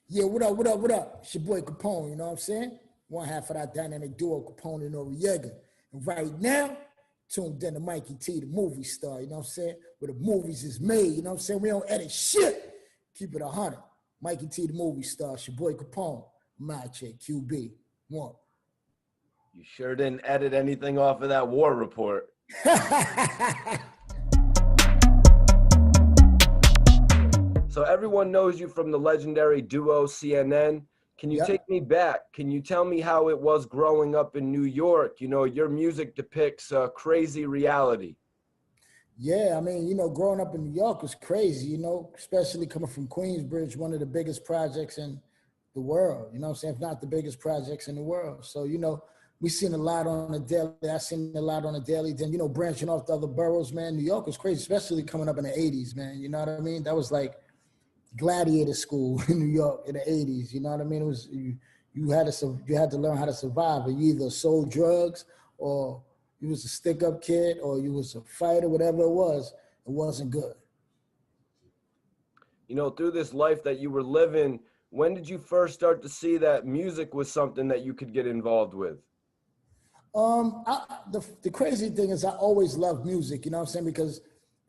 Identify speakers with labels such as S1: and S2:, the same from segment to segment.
S1: Yeah, what up, what up, what up? It's your boy Capone, you know what I'm saying? One half of that dynamic duo, Capone and Noriega. And right now, tuned in to Mikey T, the movie star, you know what I'm saying? Where the movies is made, you know what I'm saying? We don't edit shit. Keep it 100. Mikey T, the movie star. It's your boy Capone. My chick, QB. One.
S2: You sure didn't edit anything off of that war report. So everyone knows you from the legendary duo CNN. Can you take me back? Can you tell me how it was growing up in New York? You know, your music depicts a crazy reality.
S1: Yeah, I mean, you know, growing up in New York was crazy, you know, especially coming from Queensbridge, one of the biggest projects in the world, you know what I'm saying? If not the biggest projects in the world. So, you know, we seen a lot on the daily. I seen a lot on the daily. Then, you know, branching off the other boroughs, man, New York was crazy, especially coming up in the 80s, man. You know what I mean? That was like gladiator school in New York in the 80s. You know what I mean? It was you had to learn how to survive. You either sold drugs or you was a stick-up kid or you was a fighter, whatever it wasn't good.
S2: You know, through this life that you were living, when did you first start to see that music was something that you could get involved with?
S1: The crazy thing is I always loved music, you know what I'm saying? Because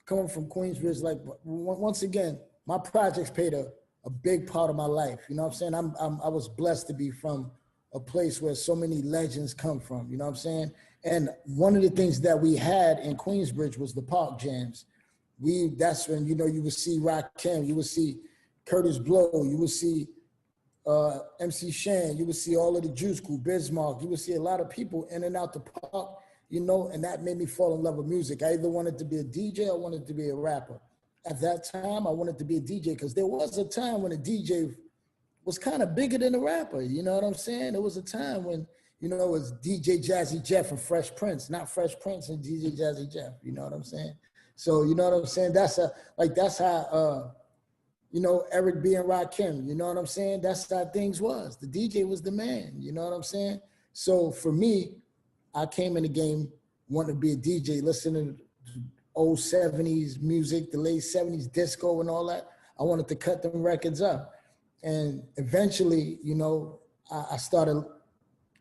S1: coming from Queensbridge, like once again, my projects played a big part of my life. You know what I'm saying? I was blessed to be from a place where so many legends come from, you know what I'm saying? And one of the things that we had in Queensbridge was the park jams. That's when, you know, you would see Rakim, you would see Curtis Blow, you would see MC Shan, you would see all of the Juice Crew, Bismarck, you would see a lot of people in and out the park, you know, and that made me fall in love with music. I either wanted to be a DJ or wanted to be a rapper. At that time, I wanted to be a DJ because there was a time when a DJ was kind of bigger than a rapper, you know what I'm saying? There was a time when, you know, it was DJ Jazzy Jeff and Fresh Prince, not Fresh Prince and DJ Jazzy Jeff, you know what I'm saying? So, you know what I'm saying? That's how, you know, Eric B. and Rakim, you know what I'm saying? That's how things was. The DJ was the man, you know what I'm saying? So for me, I came in the game wanting to be a DJ, listening to old 70s music, the late 70s disco and all that. I wanted to cut them records up. And eventually, you know, I started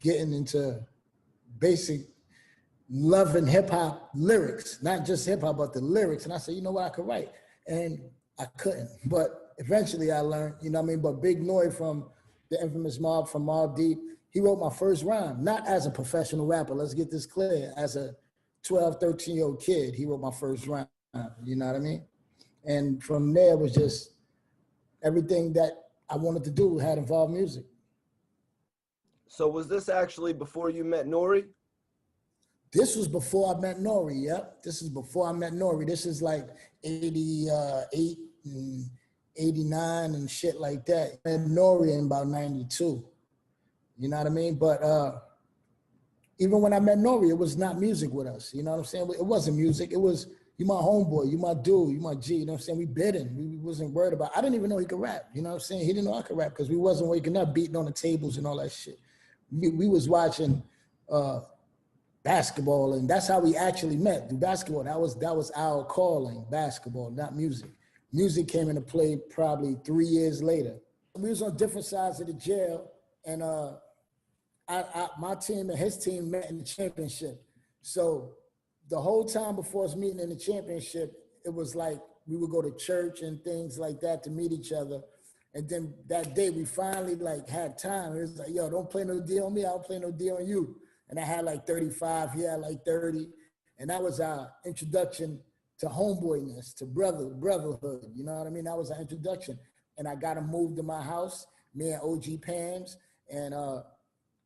S1: getting into basic loving hip hop lyrics, not just hip hop, but the lyrics. And I said, you know what, I could write. And I couldn't, but eventually I learned, you know what I mean? But Big Noy from the infamous Mob, from Mobb Deep, he wrote my first rhyme, not as a professional rapper, let's get this clear, as a 12, 13-year-old kid, he wrote my first rhyme, you know what I mean? And from there was just everything that I wanted to do had involved music.
S2: So was this actually before you met Nori?
S1: This was before I met Nori, yep. This is before I met Nori. This is like 88 and 89 and shit like that. I met Nori in about 92, you know what I mean? But even when I met Nori, it was not music with us, you know what I'm saying? It wasn't music, it was, you my homeboy, you my dude, you my G, you know what I'm saying? We bidding, we wasn't worried about, I didn't even know he could rap, you know what I'm saying? He didn't know I could rap because we wasn't waking up beating on the tables and all that shit. We was watching basketball, and that's how we actually met, through basketball. That was our calling, basketball, not music. Music came into play probably 3 years later. We was on different sides of the jail, and my team and his team met in the championship. So the whole time before us meeting in the championship, it was like we would go to church and things like that to meet each other. And then that day we finally like had time. It was like, yo, don't play no deal on me, I don't play no deal on you. And I had like 35, he had like 30. And that was our introduction to homeboyness, to brotherhood, you know what I mean? That was our introduction. And I got him moved to my house, me and OG Pam's, and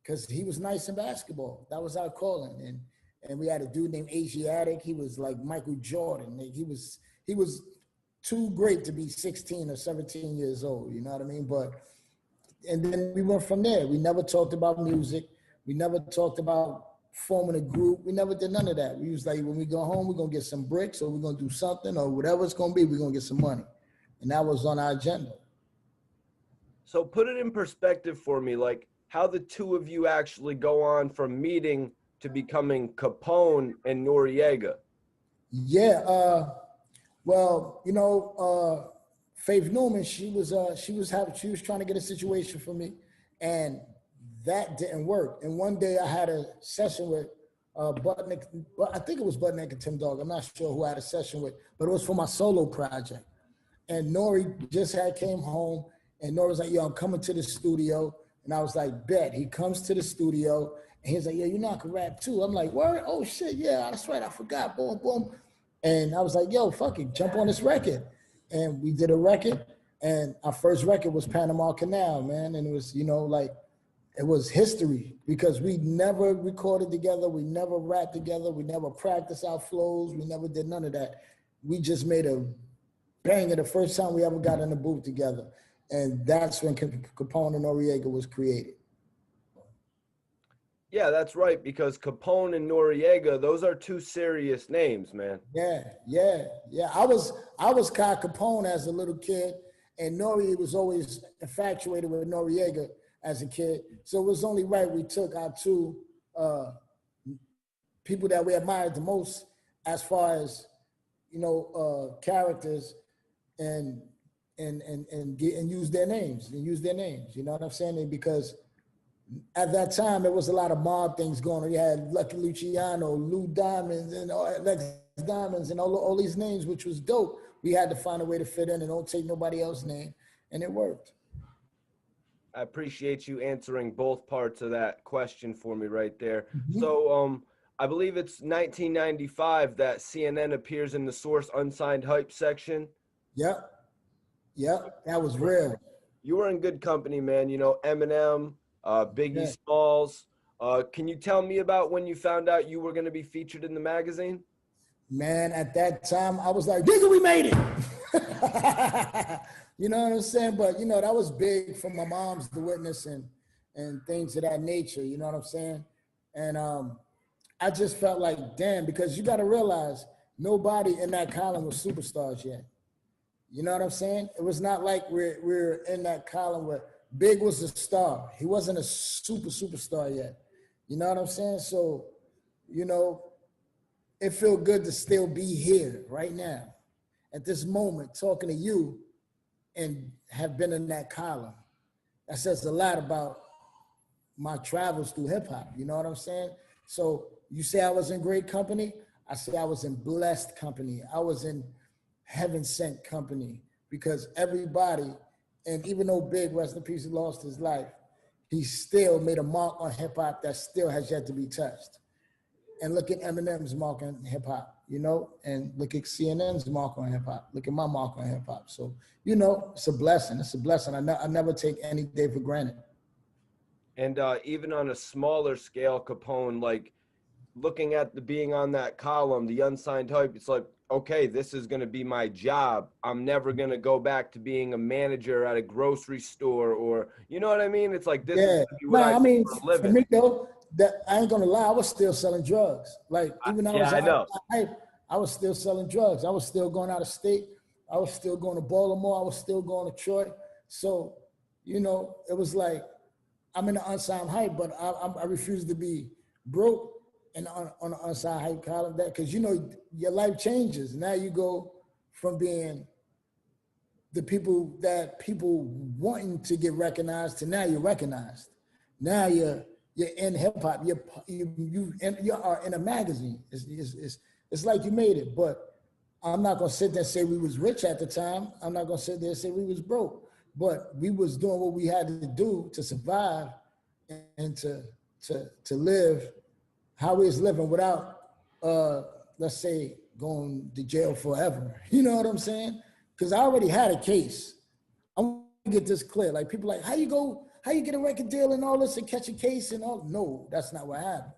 S1: because he was nice in basketball. That was our calling. And we had a dude named Asiatic. He was like Michael Jordan. He was too great to be 16 or 17 years old, you know what I mean? And then we went from there. We never talked about music. We never talked about forming a group. We never did none of that. We was like, when we go home, we're gonna get some bricks or we're gonna do something or whatever it's gonna be, we're gonna get some money. And that was on our agenda.
S2: So put it in perspective for me, like how the two of you actually go on from meeting to becoming Capone and Noriega.
S1: Yeah, well, you know, Faith Newman, she was trying to get a situation for me, and that didn't work. And one day I had a session with Buttnick, I think it was Buttnick and Tim Dog. I'm not sure who I had a session with, but it was for my solo project. And Nori just had came home, and Nori was like, "Yo, I'm coming to the studio." And I was like, "Bet." He comes to the studio, and he's like, "Yeah, you know I can rap too." I'm like, "Word? Oh shit, yeah, that's right, I forgot." Boom, boom. And I was like, "Yo, fuck it, jump on this record." And we did a record, and our first record was Panama Canal, man. And it was, you know, like, it was history because we never recorded together, we never rapped together, we never practiced our flows, we never did none of that. We just made a banger the first time we ever got in the booth together. And that's when Capone and Noriega was created.
S2: Yeah, that's right, because Capone and Noriega, those are two serious names, man.
S1: Yeah, yeah, yeah. I was Kai Capone as a little kid, and Nori was always infatuated with Noriega as a kid. So it was only right we took our two people that we admired the most as far as, you know, characters and use their names You know what I'm saying? Because at that time, there was a lot of mob things going on. You had Lucky Luciano, Lou Diamonds, and Lex Diamonds, and all these names, which was dope. We had to find a way to fit in and don't take nobody else's name, and it worked.
S2: I appreciate you answering both parts of that question for me right there.
S1: Mm-hmm.
S2: So, I believe it's 1995 that CNN appears in the Source Unsigned Hype section.
S1: Yep, yep, that was real.
S2: You were in good company, man. You know, Eminem, Biggie
S1: Yeah.
S2: Smalls. Can you tell me about when you found out you were going to be featured in the magazine?
S1: Man, at that time, I was like, nigga, we made it. You know what I'm saying? But, you know, that was big for my mom's The Witness and things of that nature. You know what I'm saying? And I just felt like, damn, because you got to realize nobody in that column was superstars yet. You know what I'm saying? It was not like we're in that column where Big was a star. He wasn't a superstar yet. You know what I'm saying? So, you know, it feels good to still be here right now at this moment talking to you and have been in that column. That says a lot about my travels through hip hop. You know what I'm saying? So you say I was in great company. I say I was in blessed company. I was in heaven sent company because everybody, and even though Big, rest in peace, he lost his life, he still made a mark on hip hop that still has yet to be touched. And look at Eminem's mark on hip hop, you know, and look at CNN's mark on hip hop. Look at my mark on hip hop. So, you know, it's a blessing. It's a blessing. I never take any day for granted.
S2: And even on a smaller scale, Capone, like looking at the being on that column, the unsigned hype, it's like, okay, this is going to be my job. I'm never going to go back to being a manager at a grocery store or, you know what I mean? It's like, this is going to be what I
S1: mean,
S2: for a living.
S1: For me though, that I ain't gonna lie, I was still selling drugs. Like even though
S2: I know.
S1: I was still selling drugs. I was still going out of state. I was still going to Baltimore. I was still going to Troy. So, you know, it was like, I'm in the unsigned hype, but I refuse to be broke and on the unsigned hype column. That because you know your life changes. Now you go from being the people that people wanting to get recognized to now you're recognized. Now you're in hip hop. You are in a magazine. It's like you made it. But I'm not gonna sit there and say we was rich at the time. I'm not gonna sit there and say we was broke. But we was doing what we had to do to survive and to live how we was living without let's say going to jail forever. You know what I'm saying? Because I already had a case. I want to get this clear. Like people like, how you get a record deal and all this and catch a case and all? No, that's not what happened.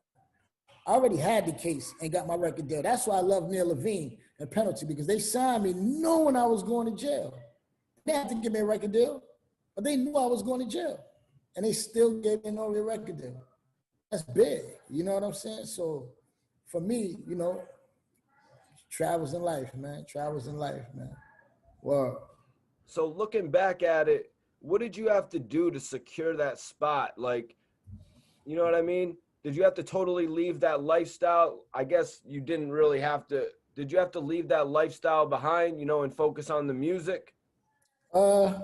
S1: I already had the case and got my record deal. That's why I love Neil Levine and Penalty because they signed me knowing I was going to jail. They had to give me a record deal, but they knew I was going to jail. And they still gave me no record deal. That's big, you know what I'm saying? So for me, you know, travels in life, man. Travels in life, man. Wow.
S2: So looking back at it, what did you have to do to secure that spot? Like, you know what I mean? Did you have to totally leave that lifestyle? I guess you didn't really have to. Did you have to leave that lifestyle behind, you know, and focus on the music?
S1: Uh,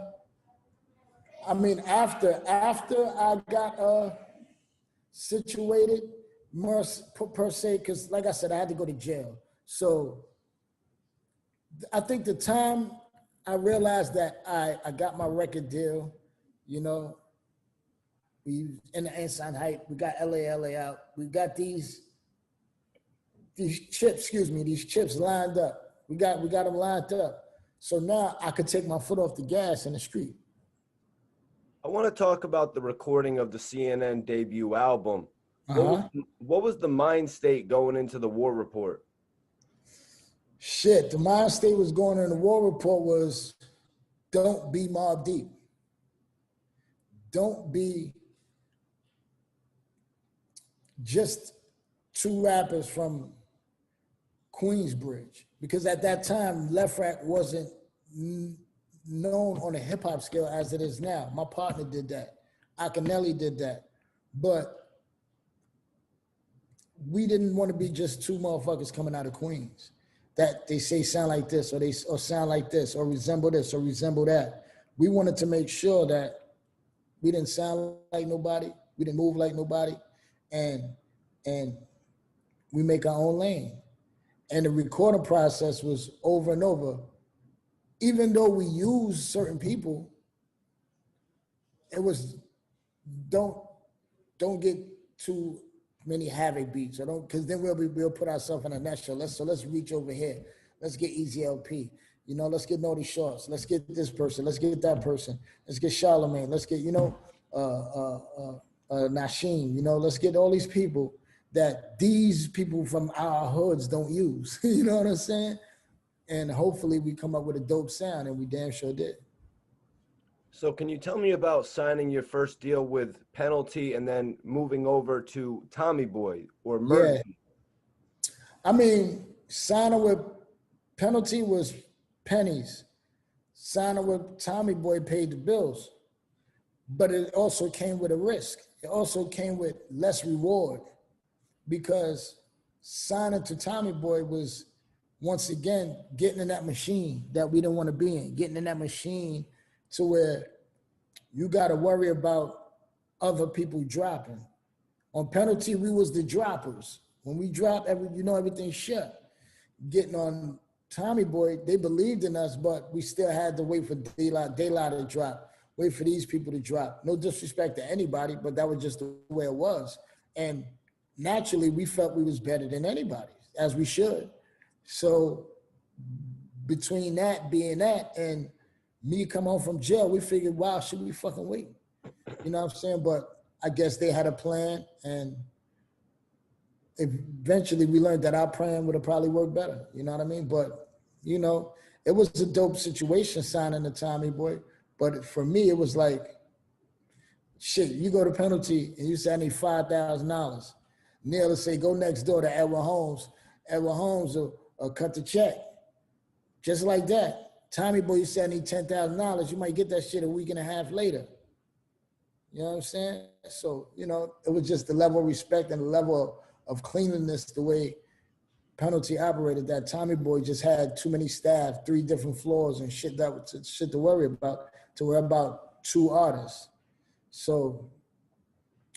S1: I mean, after I got situated, more per se, because like I said, I had to go to jail. So I think the time I realized that I got my record deal, you know, we in the Ensign Height, we got LA out, we got these chips, these chips lined up. We got them lined up. So now I could take my foot off the gas in the street.
S2: I want to talk about the recording of the CNN debut album. What was the mind state going into the war report?
S1: Shit, the mind state was going in the war report was, don't be Mobb Deep. Don't be just two rappers from Queensbridge. Because at that time, Left Rack wasn't known on a hip hop scale as it is now. My partner did that. Akinelli did that. But we didn't want to be just two motherfuckers coming out of Queens that they say sound like this, or sound like this, or resemble this, or resemble that. We wanted to make sure that we didn't sound like nobody, we didn't move like nobody, and we make our own lane. And the recording process was over and over. Even though we used certain people, it was don't get too many Havoc beats, or don't, because then we'll put ourselves in a nutshell. So let's reach over here. Let's get Easy LP. You know, let's get Naughty Shorts. Let's get this person. Let's get that person. Let's get Charlemagne. Let's get, you know, Nasheen. You know, let's get all these people that these people from our hoods don't use. You know what I'm saying? And hopefully we come up with a dope sound, and we damn sure did.
S2: So can you tell me about signing your first deal with Penalty and then moving over to Tommy Boy or Murder?
S1: Yeah. I mean, signing with Penalty was pennies. Signing with Tommy Boy paid the bills. But it also came with a risk. It also came with less reward, because signing to Tommy Boy was, once again, getting in that machine that we didn't want to be in, getting in that machine to where you got to worry about other people dropping. On Penalty, we was the droppers. When we dropped, everything shut. Getting on Tommy Boy, they believed in us, but we still had to wait for Daylight to drop, wait for these people to drop. No disrespect to anybody, but that was just the way it was. And naturally, we felt we was better than anybody, as we should. So between that, being that, and me come home from jail, we figured, wow, should we fucking wait? You know what I'm saying? But I guess they had a plan, and eventually we learned that our plan would have probably worked better. You know what I mean? But, you know, it was a dope situation signing to Tommy Boy. But for me, it was like, shit, you go to Penalty and you say, I need $5,000. Neil will say, go next door to Edwin Holmes. Edwin Holmes will cut the check. Just like that. Tommy Boy, you say I need $10,000. You might get that shit a week and a half later. You know what I'm saying? So, you know, it was just the level of respect and the level of cleanliness, the way Penalty operated, that Tommy Boy just had too many staff, 3 different floors and shit to worry about, to worry about 2 artists. So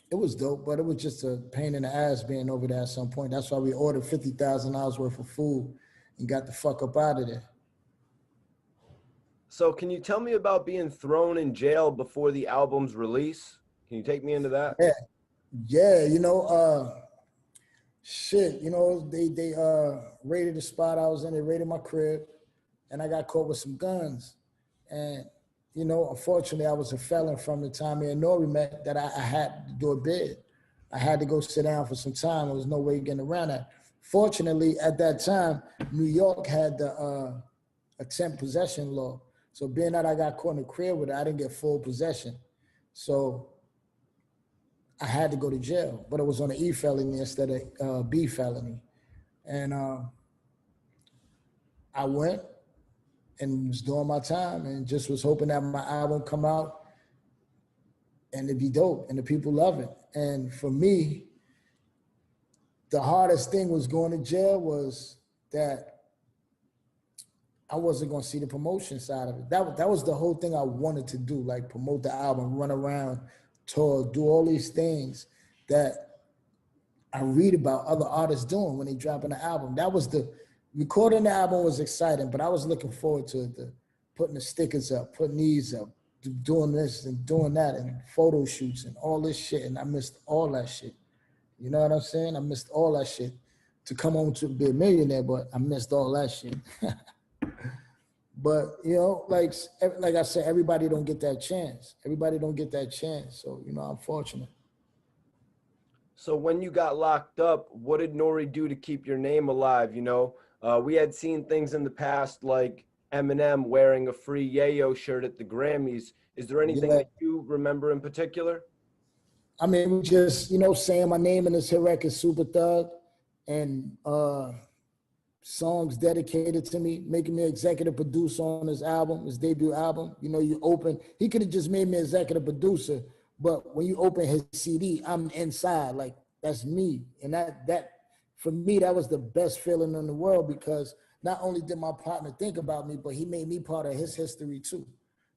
S1: it was dope, but it was just a pain in the ass being over there at some point. That's why we ordered $50,000 worth of food and got the fuck up out of there.
S2: So can you tell me about being thrown in jail before the album's release? Can you take me into that?
S1: Yeah, you know, shit, you know, they raided the spot I was in, they raided my crib, and I got caught with some guns. And, you know, unfortunately, I was a felon from the time me and Nori met, that I had to do a bid. I had to go sit down for some time. There was no way getting around that. Fortunately, at that time, New York had the attempt possession law. So being that I got caught in the crib with it, I didn't get full possession. So I had to go to jail, but it was on an E felony instead of B felony. And I went and was doing my time and just was hoping that my album come out and it'd be dope and the people love it. And for me, the hardest thing was going to jail was that I wasn't gonna see the promotion side of it. That was the whole thing I wanted to do, like promote the album, run around, tour, do all these things that I read about other artists doing when they dropping an album. That was the recording the album was exciting, but I was looking forward to putting the stickers up, putting these up, doing this and doing that, and photo shoots and all this shit. And I missed all that shit. You know what I'm saying? I missed all that shit to come home to be a millionaire, but I missed all that shit. But you know, like I said, everybody don't get that chance. Everybody don't get that chance. So you know, I'm fortunate.
S2: So when you got locked up, what did Nori do to keep your name alive? You know, we had seen things in the past like Eminem wearing a free Yayo shirt at the Grammys. Is there anything
S1: Yeah.
S2: that you remember in particular?
S1: I mean, just, you know, saying my name in this hit record, Super Thug, and songs dedicated to me, making me executive producer on his album, his debut album. You know, he could have just made me executive producer, but when you open his CD, I'm inside, like that's me. And that for me, that was the best feeling in the world, because not only did my partner think about me, but he made me part of his history too.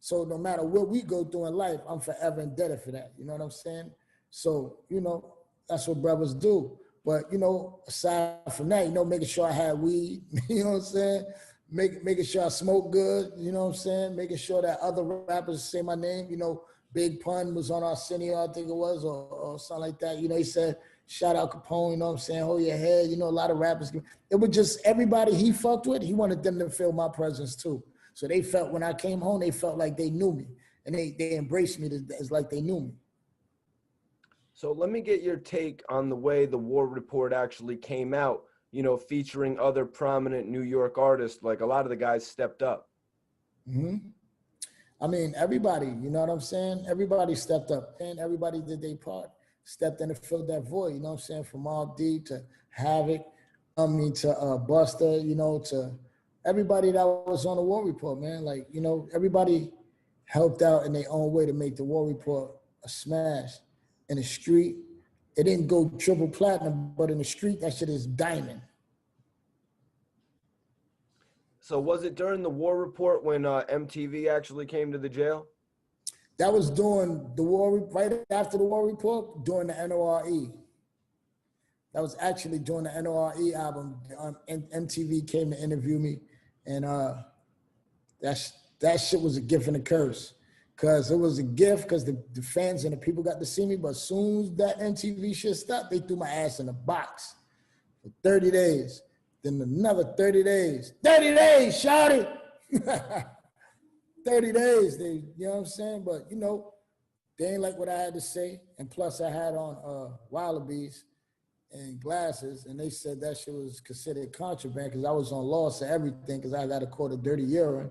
S1: So no matter what we go through in life, I'm forever indebted for that. You know what I'm saying? So, you know, that's what brothers do. But, you know, aside from that, you know, making sure I had weed, you know what I'm saying? Making sure I smoke good, you know what I'm saying? Making sure that other rappers say my name, you know, Big Pun was on Arsenio, I think it was, or something like that. You know, he said, shout out Capone, you know what I'm saying? Hold your head, you know, a lot of rappers. It was just everybody he fucked with, he wanted them to feel my presence too. So they felt when I came home, they felt like they knew me. And they embraced me as like they knew me.
S2: So let me get your take on the way the War Report actually came out, you know, featuring other prominent New York artists, like a lot of the guys stepped up.
S1: Mm-hmm. I mean, everybody, you know what I'm saying? Everybody stepped up and everybody did their part, stepped in and filled that void, you know what I'm saying? From Mobb Deep to Havoc, to Buster, you know, to everybody that was on the War Report, man. Like, you know, everybody helped out in their own way to make the War Report a smash. In the street, it didn't go triple platinum, but in the street, that shit is diamond.
S2: So was it during the War Report when MTV actually came to the jail?
S1: That was during the war, right after the War Report, during the NORE. That was actually during the NORE album. MTV came to interview me, and that shit was a gift and a curse. Cause it was a gift because the fans and the people got to see me, but as soon as that MTV shit stopped, they threw my ass in a box for 30 days. Then another 30 days. 30 days, shout it. 30 days, you know what I'm saying? But you know, they ain't like what I had to say. And plus I had on wallabies and glasses, and they said that shit was considered contraband because I was on loss of everything because I got a quarter dirty urine.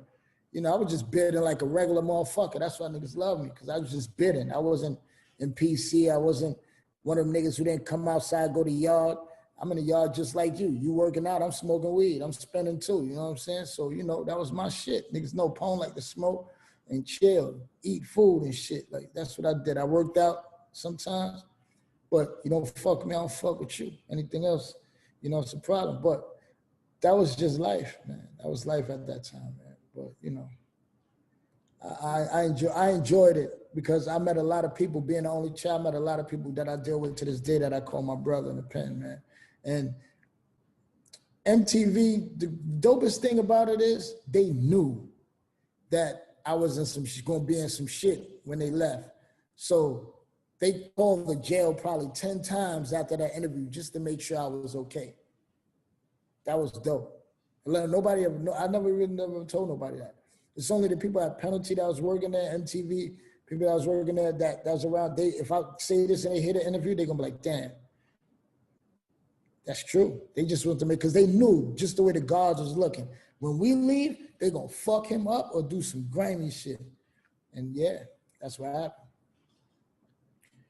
S1: You know, I was just bidding like a regular motherfucker. That's why niggas love me, because I was just bidding. I wasn't in PC. I wasn't one of them niggas who didn't come outside, go to yard. I'm in the yard just like you. You working out, I'm smoking weed. I'm spending too, you know what I'm saying? So, you know, that was my shit. Niggas know Pone like to smoke and chill, eat food and shit. Like, that's what I did. I worked out sometimes, but you don't fuck me, I don't fuck with you. Anything else, you know, it's a problem. But that was just life, man. That was life at that time, man. But you know, I enjoyed it because I met a lot of people. Being the only child, I met a lot of people that I deal with to this day that I call my brother in the pen, man. And MTV, the dopest thing about it is they knew that I was going to be in some shit when they left. So they called the jail probably 10 times after that interview just to make sure I was okay. That was dope. Nobody ever know. I never told nobody that. It's only the people at Penalty that was working there, MTV, people that was working there that was around. If I say this and they hear the interview, they're gonna be like, damn, that's true. They just want to make, because they knew just the way the guards was looking. When we leave, they're gonna fuck him up or do some grimy shit. And yeah, that's what happened.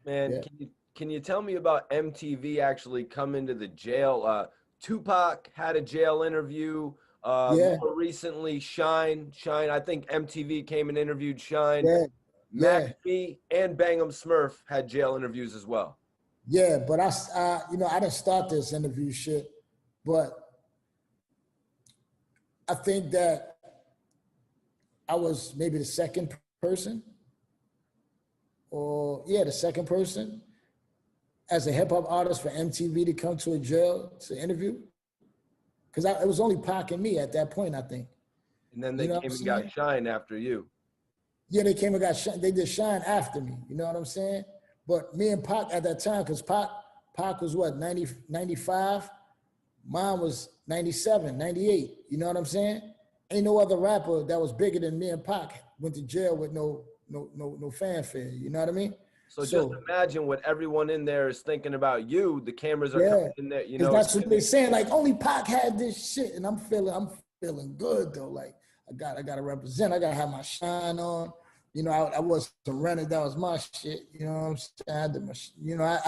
S2: Man,
S1: Yeah.
S2: can you tell me about MTV actually coming to the jail? Tupac had a jail interview.
S1: Yeah.
S2: More recently, Shine. I think MTV came and interviewed Shine.
S1: Yeah.
S2: Mac
S1: Yeah.
S2: B and Bang'em Smurf had jail interviews as well.
S1: Yeah, but you know, I didn't start this interview shit, but I think that I was maybe the second person, or yeah, the second person as a hip hop artist for MTV to come to a jail to interview. Because it was only Pac and me at that point, I think.
S2: And then
S1: You
S2: they
S1: know what
S2: came
S1: I'm
S2: and got
S1: saying?
S2: Shine after you.
S1: Yeah, they came and got shine. They did Shine after me. You know what I'm saying? But me and Pac at that time, because Pac was what, 90, 95? Mine was 97, 98. You know what I'm saying? Ain't no other rapper that was bigger than me and Pac went to jail with no fanfare. You know what I mean?
S2: So just
S1: So
S2: imagine what everyone in there is thinking about you. The cameras are
S1: yeah,
S2: coming in there, you
S1: because
S2: know.
S1: that's what they're saying. Like only Pac had this shit, and I'm feeling good though. Like I gotta represent. I gotta have my shine on. You know, I wasn't rented. That was my shit. You know what I'm saying? I had to, you know, I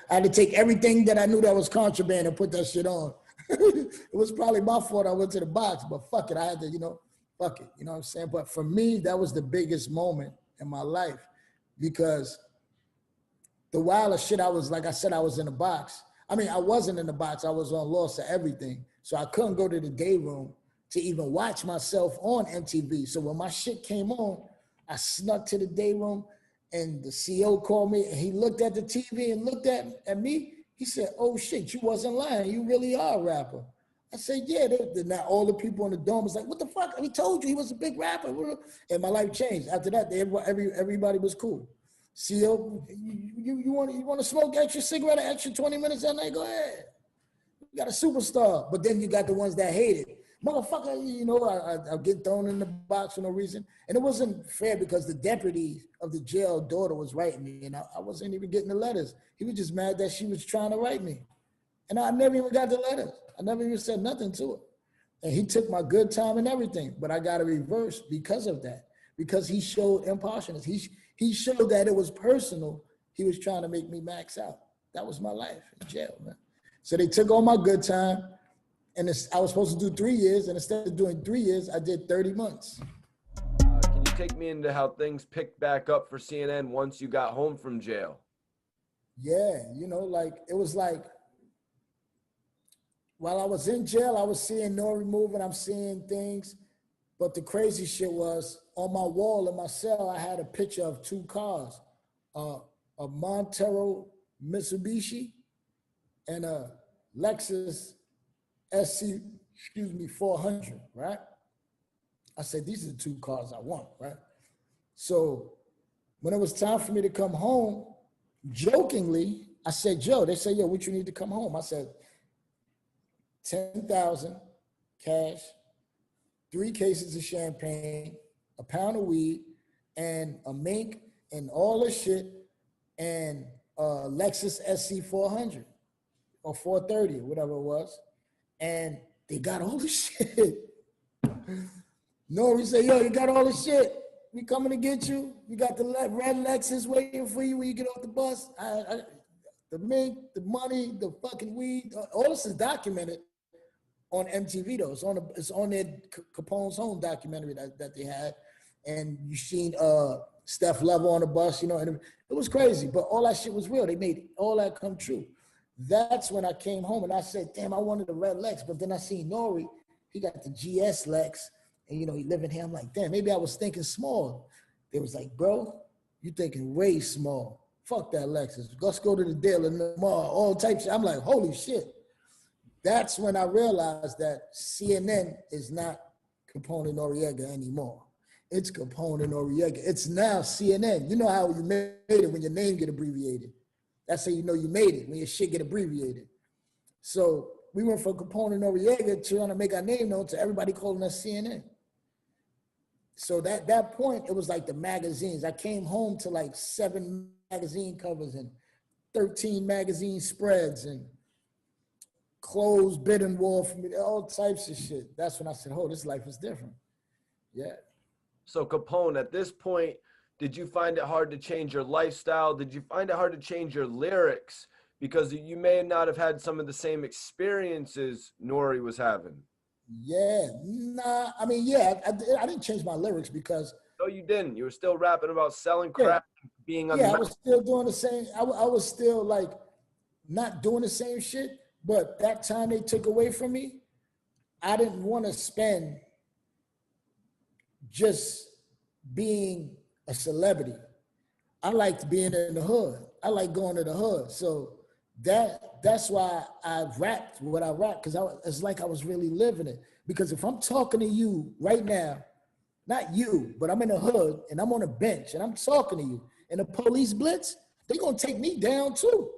S1: had to take everything that I knew that was contraband and put that shit on. It was probably my fault I went to the box, but fuck it. I had to, you know, fuck it. You know what I'm saying? But for me, that was the biggest moment in my life because the wildest shit, I was, like I said, I was in the box. I mean, I wasn't in the box. I was on loss of everything. So I couldn't go to the day room to even watch myself on MTV. So when my shit came on, I snuck to the day room and the CEO called me and he looked at the TV and looked at me. He said, oh shit, you wasn't lying. You really are a rapper. I said, yeah. Now all the people in the dome was like, what the fuck? We told you he was a big rapper. And my life changed. After that, everybody was cool. CEO, you want to smoke extra cigarette, an extra 20 minutes that night? Go ahead. You got a superstar. But then you got the ones that hate it. Motherfucker, you know, I get thrown in the box for no reason. And it wasn't fair because the deputy of the jail daughter was writing me and I wasn't even getting the letters. He was just mad that she was trying to write me. And I never even got the letters. I never even said nothing to her. And he took my good time and everything, but I got a reverse because of that, because he showed impartialness. He showed that it was personal. He was trying to make me max out. That was my life in jail, man. So they took all my good time, and I was supposed to do 3 years, and instead of doing 3 years, I did 30 months.
S2: Can you take me into how things picked back up for CNN once you got home from jail?
S1: Yeah, you know, like, it was like, while I was in jail, I was seeing Nori moving, I'm seeing things. But the crazy shit was, on my wall in my cell, I had a picture of two cars, a Montero Mitsubishi and a Lexus SC, 400, right? I said, these are the two cars I want, right? So when it was time for me to come home, jokingly, I said, Joe, they said, yo, what you need to come home? I said, 10,000 cash, 3 cases of champagne, a pound of weed, and a mink, and all this shit, and a Lexus SC 400 or 430, whatever it was. And they got all the shit. Nori said, yo, you got all the shit. We coming to get you. We got the red Lexus waiting for you when you get off the bus. The mink, the money, the fucking weed, all this is documented on MTV though. It's on their Capone's Home documentary that they had. And you seen Steph Level on the bus, you know, and it was crazy, but all that shit was real. They made all that come true. That's when I came home and I said, damn, I wanted a red Lex, but then I seen Nori, he got the GS Lex, and you know, he living here. I'm like, damn, maybe I was thinking small. They was like, bro, you thinking way small. Fuck that Lexus. Let's go to the dealer tomorrow, all types of shit. I'm like, holy shit. That's when I realized that CNN is not Capone and Noriega anymore. It's Capone and Noriega. It's now CNN. You know how you made it when your name get abbreviated. That's how you know you made it, when your shit get abbreviated. So we went from Capone and Noriega trying to make our name known to everybody calling us CNN. So that point, it was like the magazines. I came home to like 7 magazine covers and 13 magazine spreads and clothes bidding war for me, all types of shit. That's when I said, oh, this life is different. Yeah.
S2: So Capone, at this point, did you find it hard to change your lifestyle? Did you find it hard to change your lyrics? Because you may not have had some of the same experiences Nori was having.
S1: Yeah, nah, I mean, yeah, I didn't change my lyrics because.
S2: No, you didn't. You were still rapping about selling
S1: Yeah,
S2: crack, being on
S1: yeah,
S2: the
S1: I was still doing the same. I was still like not doing the same shit, but that time they took away from me, I didn't want to spend just being a celebrity. I liked being in the hood. I like going to the hood. So that's why I rapped what I rapped, because it's like I was really living it. Because if I'm talking to you right now, not you, but I'm in the hood and I'm on a bench and I'm talking to you, and the police blitz, they're gonna take me down too.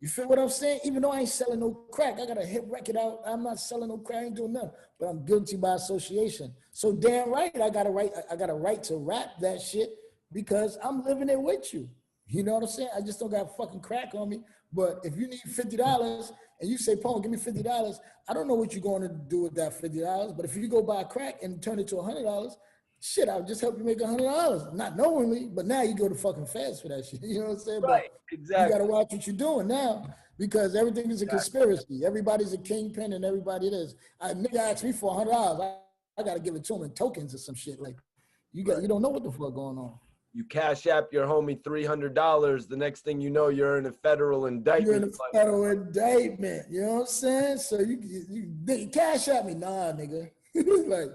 S1: You feel what I'm saying? Even though I ain't selling no crack, I got a hit record out. I'm not selling no crack, I ain't doing nothing, but I'm guilty by association. So damn right, I got a right to rap that shit because I'm living it with you. You know what I'm saying? I just don't got fucking crack on me. But if you need $50 and you say, Paul, give me $50, I don't know what you're going to do with that $50. But if you go buy crack and turn it to $100, shit, I'll just help you make $100. Not knowingly, but now you go to fucking feds for that shit. You know what I'm saying?
S2: Right,
S1: but
S2: exactly.
S1: You got to watch what you're doing now, because everything is a conspiracy. Everybody's a kingpin and everybody it is. A nigga asked me for $100. I got to give it to him in tokens or some shit. Like, you don't know what the fuck going on.
S2: You cash app your homie $300. The next thing you know, you're in a federal indictment.
S1: You're in a federal indictment. You know what I'm saying? So you cash at me, nah, nigga. Like,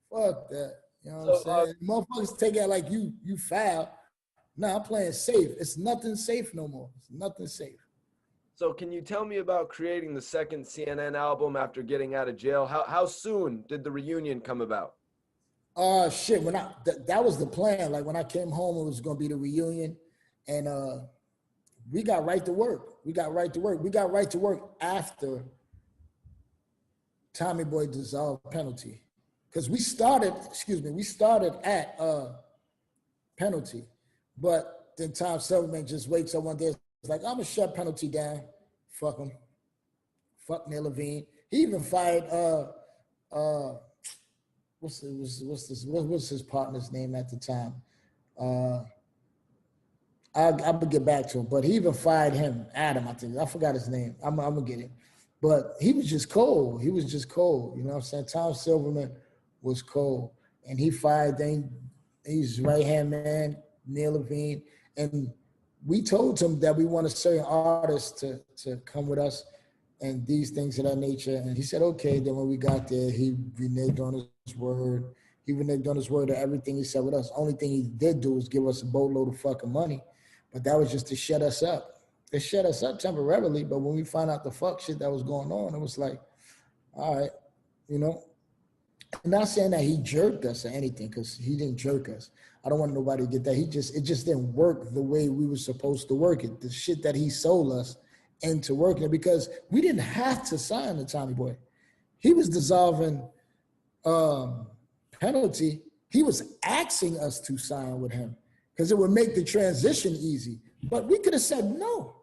S1: fuck that. You know what I'm saying? Motherfuckers take it like you foul. Nah, I'm playing safe. It's nothing safe no more. It's nothing safe.
S2: So can you tell me about creating the second CNN album after getting out of jail? How soon did the reunion come about?
S1: Shit, that was the plan. Like when I came home, it was gonna be the reunion, and we got right to work. We got right to work after Tommy Boy dissolved Penalty, because we started at Penalty, but then Tom Silverman just wakes up one day, it's like, I'm gonna shut Penalty down. Fuck him. Fuck Neil Levine. He even fired what's his partner's name at the time? I'll get back to him, but he even fired him, Adam, I think. I forgot his name. I'm gonna get it. But he was just cold. You know what I'm saying? Tom Silverman was cold. And he fired his right-hand man, Neil Levine. And we told him that we want a certain artist to come with us and these things of that nature. And he said, okay. Then when we got there, he reneged on his word. He reneged on his word of everything he said with us. Only thing he did do was give us a boatload of fucking money. But that was just to shut us up. It shut us up temporarily. But when we found out the fuck shit that was going on, it was like, all right, you know. I'm not saying that he jerked us or anything, because he didn't jerk us. I don't want nobody to get that. It just didn't work the way we were supposed to work it. The shit that he sold us into working it, because we didn't have to sign the Tommy Boy. He was dissolving Penalty. He was asking us to sign with him because it would make the transition easy. But we could have said no.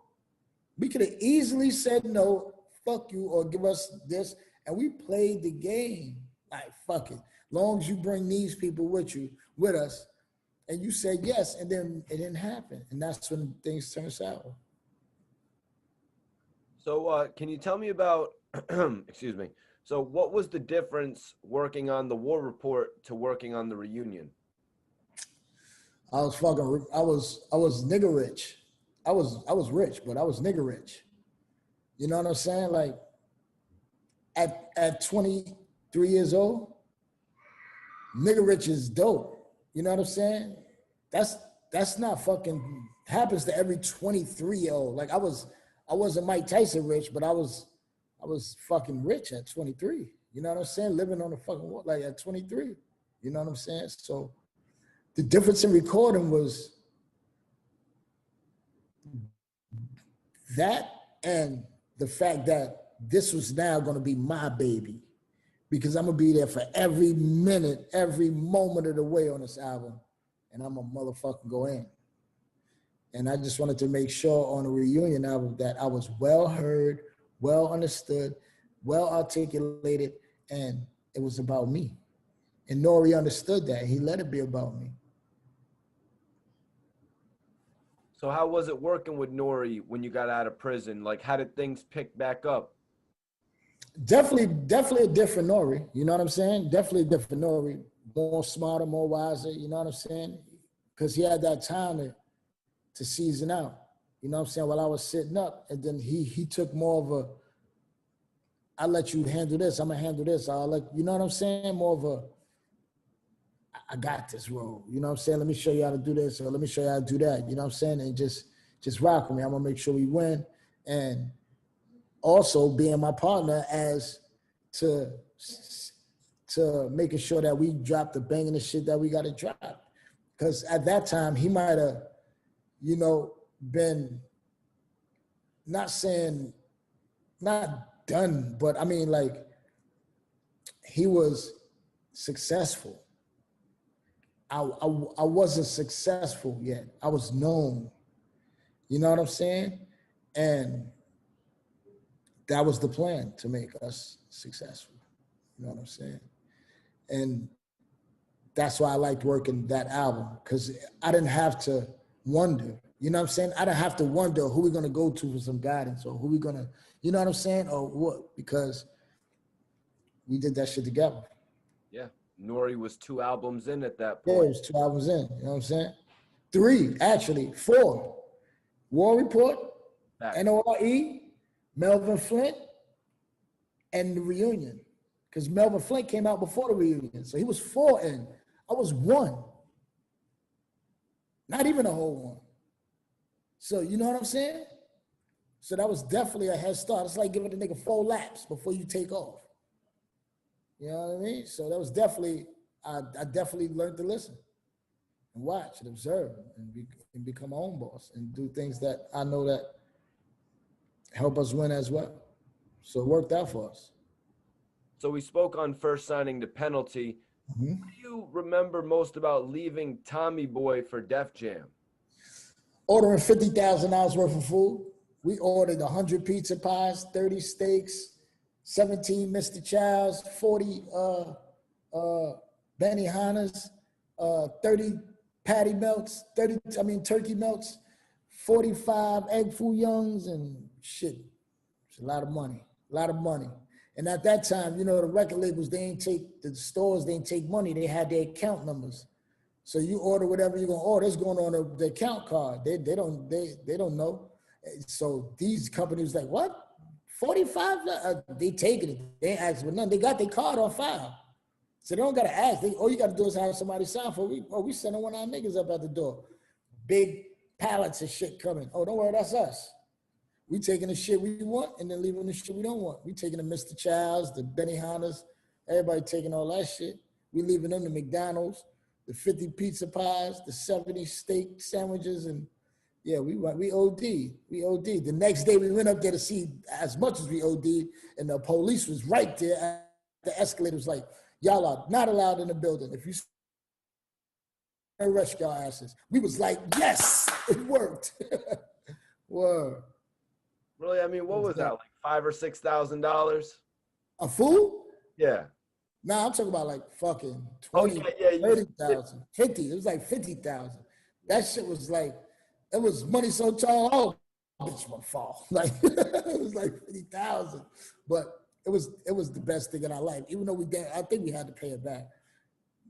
S1: We could have easily said no, fuck you, or give us this. And we played the game. Like, fuck it. Long as you bring these people with us, and you said yes, and then it didn't happen. And that's when things turn sour.
S2: So can you tell me about, excuse me. So what was the difference working on the War Report to working on the reunion?
S1: I was nigga rich. I was rich, but I was nigga rich. You know what I'm saying? Like at 23 years old, nigga rich is dope. You know what I'm saying? That's not fucking happens to every 23-year-old. Like I wasn't Mike Tyson rich, but I was fucking rich at 23. You know what I'm saying? Living on the fucking wall, like at 23. You know what I'm saying? So the difference in recording was that, and the fact that this was now going to be my baby, because I'm going to be there for every minute, every moment of the way on this album, and I'm a motherfucking go in. And I just wanted to make sure on the reunion album that I was well heard, well understood, well articulated, and it was about me. And Nori understood that. He let it be about me.
S2: So how was it working with Nori when you got out of prison? Like, how did things pick back up?
S1: Definitely a different Nori. You know what I'm saying? Definitely a different Nori. More smarter, more wiser. You know what I'm saying? Because he had that time to season out. You know what I'm saying? While I was sitting up, and then he took more of a, I'll let you handle this. I'm gonna handle this. You know what I'm saying? More of a, I got this role. You know what I'm saying? Let me show you how to do this, or let me show you how to do that. You know what I'm saying? And just rock with me. I'm gonna make sure we win. And also being my partner as to making sure that we drop the banging the shit that we gotta drop. Because at that time he might have, you know, been not saying not done, but I mean like he was successful. I wasn't successful yet. I was known. You know what I'm saying? And that was the plan, to make us successful. You know what I'm saying? And that's why I liked working that album, because I didn't have to wonder. You know what I'm saying? I didn't have to wonder who we're gonna go to for some guidance, or who we gonna, you know what I'm saying, or what, because we did that shit together.
S2: Yeah. Nori was 2 albums in at that
S1: Yeah,
S2: point.
S1: it was 2 albums in. You know what I'm saying? 3, actually, 4. War Report,
S2: Facts.
S1: NORE, Melvin Flint, and the Reunion. Because Melvin Flint came out before the Reunion. So he was 4 in. I was 1. Not even a whole 1. So you know what I'm saying? So that was definitely a head start. It's like giving a nigga 4 laps before you take off. You know what I mean? So that was definitely, I definitely learned to listen and watch and observe and become my own boss and do things that I know that help us win as well. So it worked out for us.
S2: So we spoke on first signing to Penalty.
S1: Mm-hmm.
S2: What do you remember most about leaving Tommy Boy for Def Jam?
S1: Ordering $50,000 worth of food. We ordered 100 pizza pies, 30 steaks, 17 Mr. Childs, 40 Benihana's, 30 patty melts, turkey melts, 45 egg foo youngs, and shit. It's a lot of money, And at that time, you know, the record labels, the stores, they didn't take money. They had their account numbers. So you order whatever you're gonna order, it's going on the account card. They don't know. So these companies like, what? 45? They taking it. They ain't asking for nothing. They got their card on file. So they don't gotta ask. All you gotta do is have somebody sign for it. We sending one of our niggas up at the door. Big pallets of shit coming. Oh, don't worry, that's us. We taking the shit we want and then leaving the shit we don't want. We taking the Mr. Childs, the Benihanas, everybody taking all that shit. We leaving them the McDonald's, the 50 pizza pies, the 70 steak sandwiches, and yeah, we OD'd. We OD'd. The next day we went up there to see as much as we OD'd, and the police was right there at the escalator. Was like, y'all are not allowed in the building. If you arrest y'all asses. We was like, yes, it worked. Word.
S2: Really? I mean, what was that, like $5,000 or $6,000?
S1: A fool?
S2: Yeah.
S1: Nah, I'm talking about like fucking 20, 30,000, 50. It was like 50,000. That shit was like, it was money so tall, oh, bitch would fall. Like, it was like 50,000. But it was the best thing in our life. Even though I think we had to pay it back.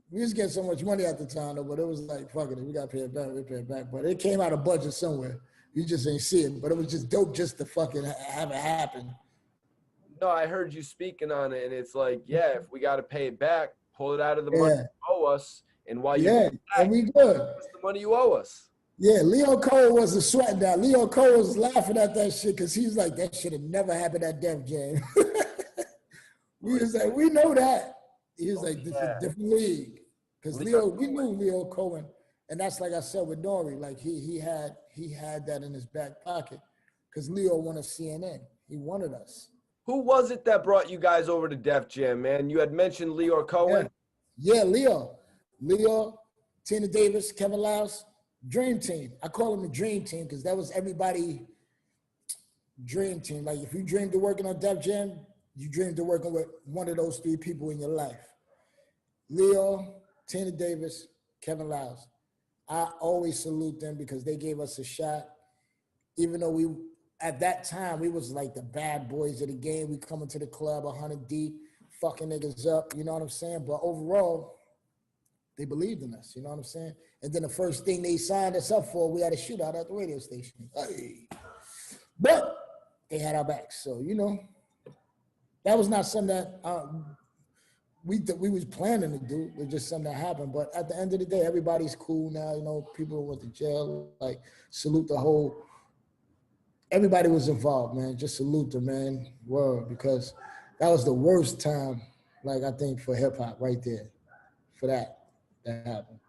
S1: We just get so much money at the time, though, but it was like, fuck it, we got to pay it back, we pay it back. But it came out of budget somewhere. You just ain't see it, but it was just dope just to fucking have it happen.
S2: No, I heard you speaking on it, and it's like, yeah, if we got to pay it back, pull it out of the money you owe us, and while you
S1: and we good.
S2: What's the money you owe us?
S1: Yeah, Leo Cole wasn't sweating that. Leo Cole was laughing at that shit because he's like, that should have never happened at Def Jam. We was like, we know that. He was like, this is a different league. Because we knew Leo Cohen. And that's like I said with Nori, like he had that in his back pocket because Leo wanted CNN. He wanted us.
S2: Who was it that brought you guys over to Def Jam, man? You had mentioned Leo Cohen.
S1: Yeah, Leo, Tina Davis, Kevin Louse, Dream Team. I call them the Dream Team because that was everybody dream team. Like if you dreamed of working on Def Jam, you dreamed of working with one of those 3 people in your life. Leo, Tina Davis, Kevin Louse. I always salute them because they gave us a shot. Even though at that time, we was like the bad boys of the game. We coming to the club 100 deep, fucking niggas up, you know what I'm saying? But overall, they believed in us, you know what I'm saying? And then the first thing they signed us up for, we had a shootout at the radio station. Hey. But they had our backs, so, you know, that was not something that we was planning to do. It just something that happened. But at the end of the day, everybody's cool now. You know, people who went to jail, like salute the whole. Everybody was involved, man. Just salute them, man. Word, because that was the worst time, like I think for hip hop, right there, for that happened.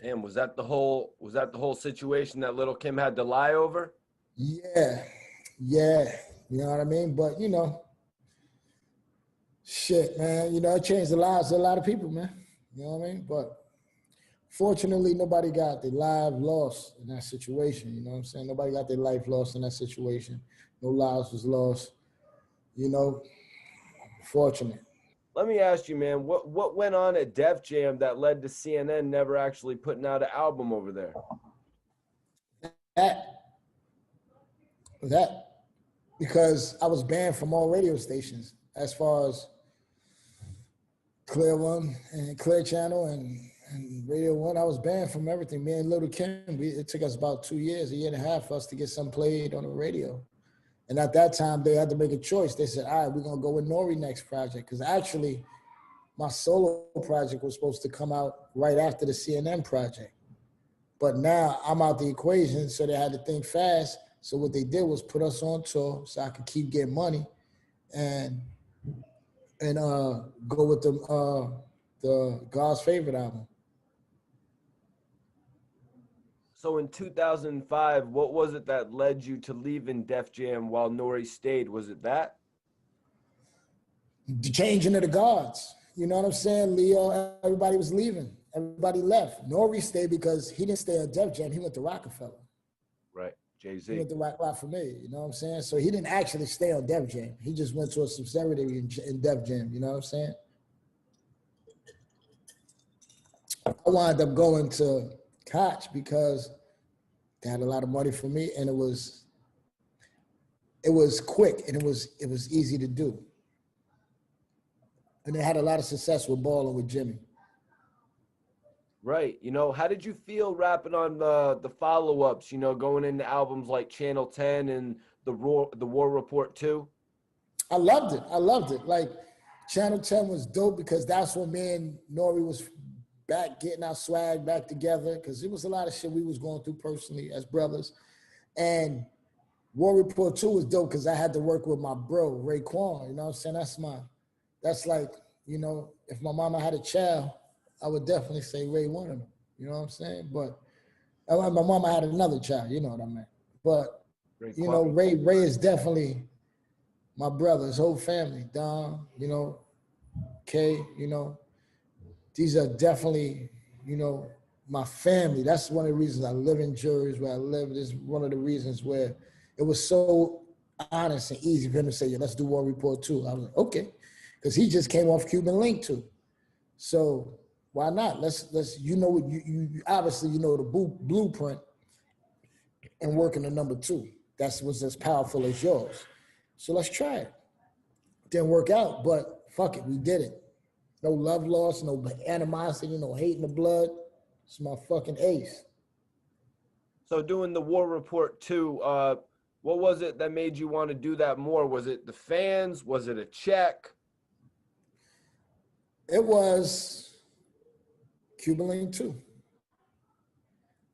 S2: Damn, was that the whole situation that Little Kim had to lie over?
S1: Yeah, yeah. You know what I mean? But you know, shit, man. You know, it changed the lives of a lot of people, man. You know what I mean? But fortunately, nobody got their life lost in that situation. You know what I'm saying? Nobody got their life lost in that situation. No lives was lost. You know, fortunate.
S2: Let me ask you, man, what went on at Def Jam that led to CNN never actually putting out an album over there?
S1: That, that, because I was banned from all radio stations as far as Clear One and Clear Channel and Radio One. I was banned from everything. Me and Little Kim, it took us about 2 years, a year and a half for us to get some played on the radio. And at that time, they had to make a choice. They said, all right, we're going to go with Nori next project. Because actually, my solo project was supposed to come out right after the CNN project. But now I'm out the equation, so they had to think fast. So what they did was put us on tour so I could keep getting money and go with the God's Favorite album.
S2: So in 2005, what was it that led you to leaving Def Jam while Nori stayed? Was it that?
S1: The changing of the guards. You know what I'm saying? Leo, everybody was leaving. Everybody left. Nori stayed because he didn't stay at Def Jam. He went to Rockefeller.
S2: Right, Jay-Z.
S1: He went to Rock for me, you know what I'm saying? So he didn't actually stay on Def Jam. He just went to a subsidiary in Def Jam, you know what I'm saying? I wound up going to Koch because they had a lot of money for me, and it was quick and it was easy to do. And they had a lot of success with balling with Jimmy.
S2: Right. You know, how did you feel rapping on the follow-ups, you know, going into albums like Channel 10 and the War Report 2?
S1: I loved it. I loved it. Like Channel 10 was dope because that's when me and Nori was back getting our swag back together, because it was a lot of shit we was going through personally as brothers. And War Report 2 was dope because I had to work with my bro, Raekwon. You know what I'm saying? That's like, you know, if my mama had a child, I would definitely say Ray one of them. You know what I'm saying? But my mama had another child, you know what I mean? But, you know, Ray is definitely my brother, his whole family, Don, you know, Kay, you know, these are definitely, you know, my family. That's one of the reasons I live in Jersey, where I live. This is one of the reasons where it was so honest and easy for him to say, yeah, let's do War Report 2. I was like, okay. Because he just came off Cuban Link 2. So why not? Let's you know, you obviously, you know, the blueprint and working the number 2. That was as powerful as yours. So let's try it. Didn't work out, but fuck it, we did it. No love lost, no animosity, no hate in the blood. It's my fucking ace.
S2: So doing the War Report 2, what was it that made you want to do that more? Was it the fans? Was it a check?
S1: It was Cuban Link 2.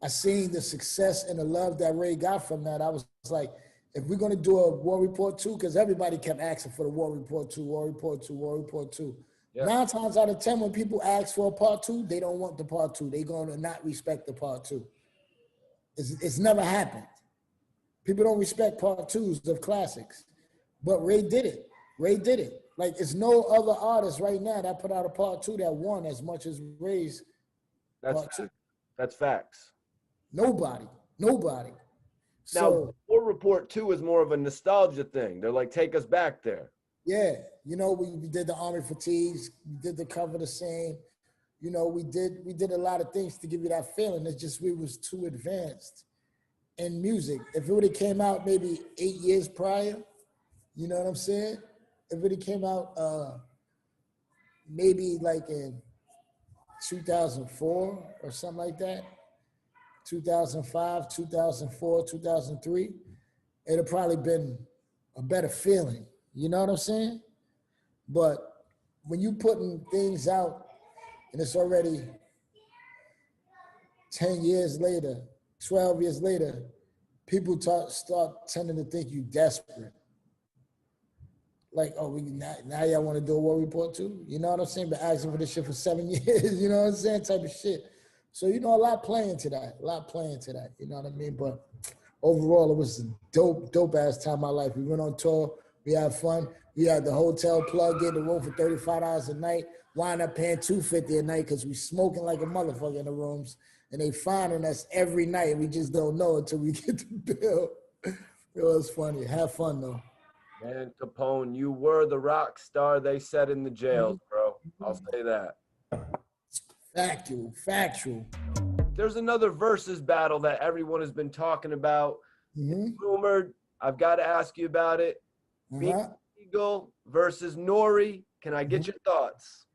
S1: I seen the success and the love that Ray got from that. I was like, if we're going to do a War Report 2, because everybody kept asking for the War Report 2, War Report 2, War Report 2. Yeah. 9 times out of 10, when people ask for a part 2, they don't want the part 2. They're going to not respect the part 2. It's never happened. People don't respect part 2s of classics. But Ray did it. Ray did it. Like, it's no other artist right now that put out a part 2 that won as much as Ray's part 2.
S2: That's facts.
S1: Nobody.
S2: Now, War Report 2 is more of a nostalgia thing. They're like, take us back there.
S1: Yeah. You know, we did the Army Fatigues. We did the Cover the Same. You know, we did a lot of things to give you that feeling. It's just we was too advanced in music. If it would have came out maybe 8 years prior, you know what I'm saying? If it came out maybe like in 2004 or something like that, 2005, 2004, 2003, it'd have probably been a better feeling. You know what I'm saying? But when you putting things out and it's already 10 years later, 12 years later, people start tending to think you desperate. Like, oh, now y'all want to do a war report too? You know what I'm saying? Been asking for this shit for 7 years, you know what I'm saying? Type of shit. So, you know, a lot playing to that, you know what I mean? But overall, it was a dope ass time of my life. We went on tour, we had fun. We had the hotel plug in the room for $35 a night, wind up paying $250 a night because we smoking like a motherfucker in the rooms. And they finding us every night, and we just don't know until we get the bill. It was funny. Have fun though.
S2: Man, Capone, you were the rock star they said in the jails, bro. I'll say that.
S1: Factual.
S2: There's another versus battle that everyone has been talking about. It's rumored. I've got to ask you about it. Beans Eagle versus Nori. Can I get your thoughts?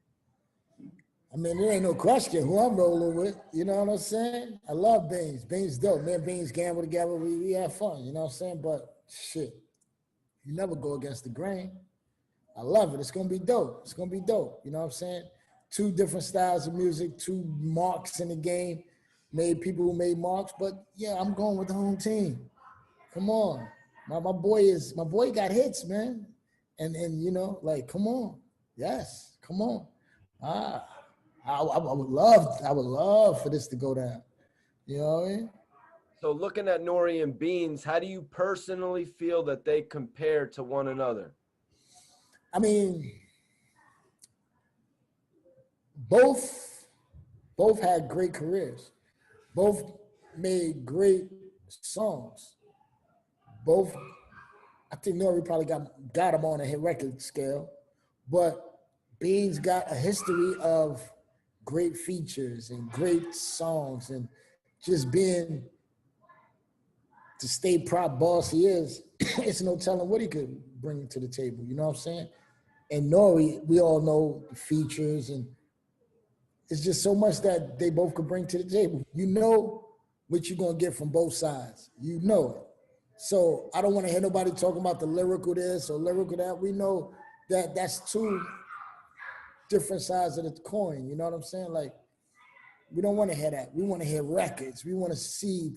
S1: I mean, there ain't no question who I'm rolling with. You know what I'm saying? I love Beans. Beans dope. Me and Beans gamble together. We have fun. You know what I'm saying? But shit, you never go against the grain. I love it. It's going to be dope. You know what I'm saying? Two different styles of music, two marks in the game. Made people who made marks. But yeah, I'm going with the home team. Come on. My boy got hits, man. And you know, like, come on. Yes, come on. I would love for this to go down. You know what I mean?
S2: So looking at Nori and Beans, how do you personally feel that they compare to one another?
S1: I mean, both had great careers. Both made great songs. Both, I think Nori probably got him on a hit record scale, but Beans got a history of great features and great songs and just being the state prop boss he is. It's no telling what he could bring to the table. You know what I'm saying? And Nori, we all know the features, and it's just so much that they both could bring to the table. You know what you're gonna get from both sides. You know it. So I don't want to hear nobody talking about the lyrical this or lyrical that. We know that that's two different sides of the coin. You know what I'm saying? Like, we don't want to hear that. We want to hear records. We want to see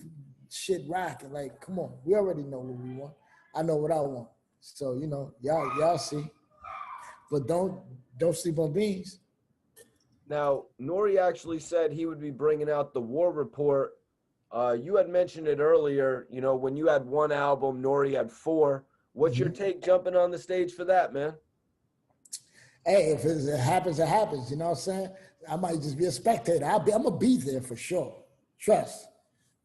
S1: shit rocking. Like, come on. We already know what we want. I know what I want. So, you know, y'all see. But don't sleep on Beans.
S2: Now, Nori actually said he would be bringing out the War Report. You had mentioned it earlier, you know, when you had one album, Nori had four. What's your take jumping on the stage for that, man?
S1: Hey, if it happens, it happens. You know what I'm saying? I might just be a spectator. I'm going to be there for sure. Trust.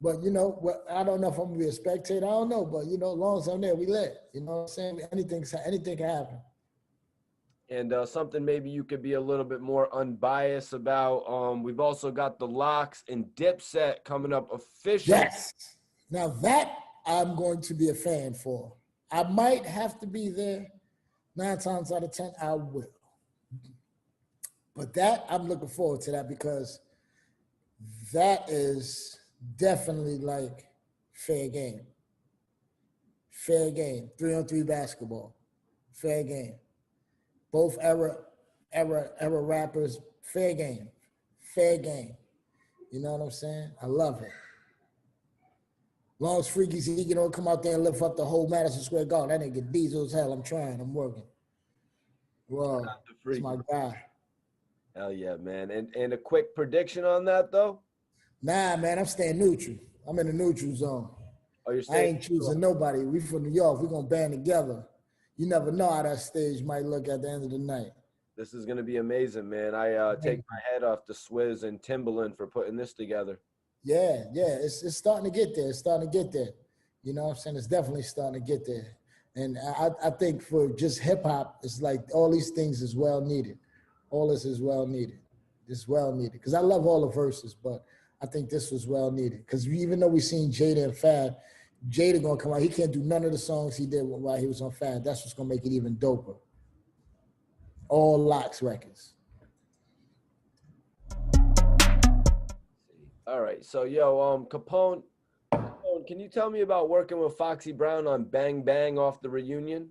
S1: But, you know, I don't know if I'm going to be a spectator. I don't know. But, you know, as long as I'm there, we lit. You know what I'm saying? Anything can happen.
S2: And something maybe you could be a little bit more unbiased about. We've also got the Locks and Dipset coming up officially.
S1: Yes. Now that I'm going to be a fan for. I might have to be there. 9 times out of 10, I will. But that, I'm looking forward to that because that is definitely like fair game. Fair game. 3-on-3 basketball. Fair game. Both era rappers, fair game. Fair game. You know what I'm saying? I love it. Long as Freaky Z, you know, come out there and lift up the whole Madison Square Garden. That nigga diesel as hell. I'm trying. I'm working. Well, it's my guy.
S2: Hell yeah, man. And a quick prediction on that, though?
S1: Nah, man, I'm staying neutral. I'm in the neutral zone.
S2: Oh, you're staying
S1: I ain't choosing nobody. We from New York. We're going to band together. You never know how that stage might look at the end of the night.
S2: This is going to be amazing, man. I take my head off to Swizz and Timbaland for putting this together.
S1: Yeah. It's starting to get there. You know what I'm saying? It's definitely starting to get there. And I think for just hip hop, it's like all these things is well needed. All this is well needed. It's well needed. Because I love all the verses, but I think this was well needed. Because even though we seen Jada and Fab, Jada gonna come out. He can't do none of the songs he did while he was on Fab. That's what's gonna make it even doper. All Locks records.
S2: All right. So, yo, Capone, can you tell me about working with Foxy Brown on Bang Bang off the reunion?